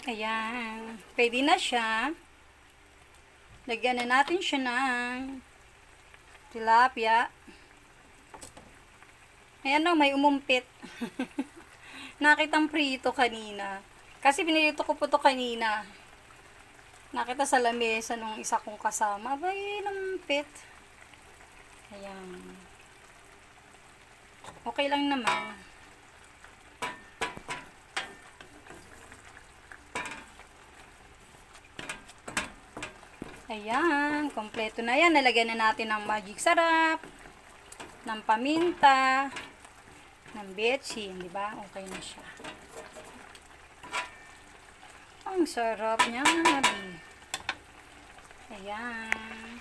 Ayan. Pwede na siya. Lagyan na natin siya ng tilapia. Ayan o, may umumpit. Nakitang prito kanina. Kasi binilito ko po to kanina. Nakita sa lamesa nung isa kong kasama. Abay, namumpit. Ayan. Okay lang naman. Ayan, kompleto na yan. Nalagyan na natin ng magic sarap, ng paminta, ng betchin, di ba? Okay na siya. Ang sarap niya, Abi. Ayan.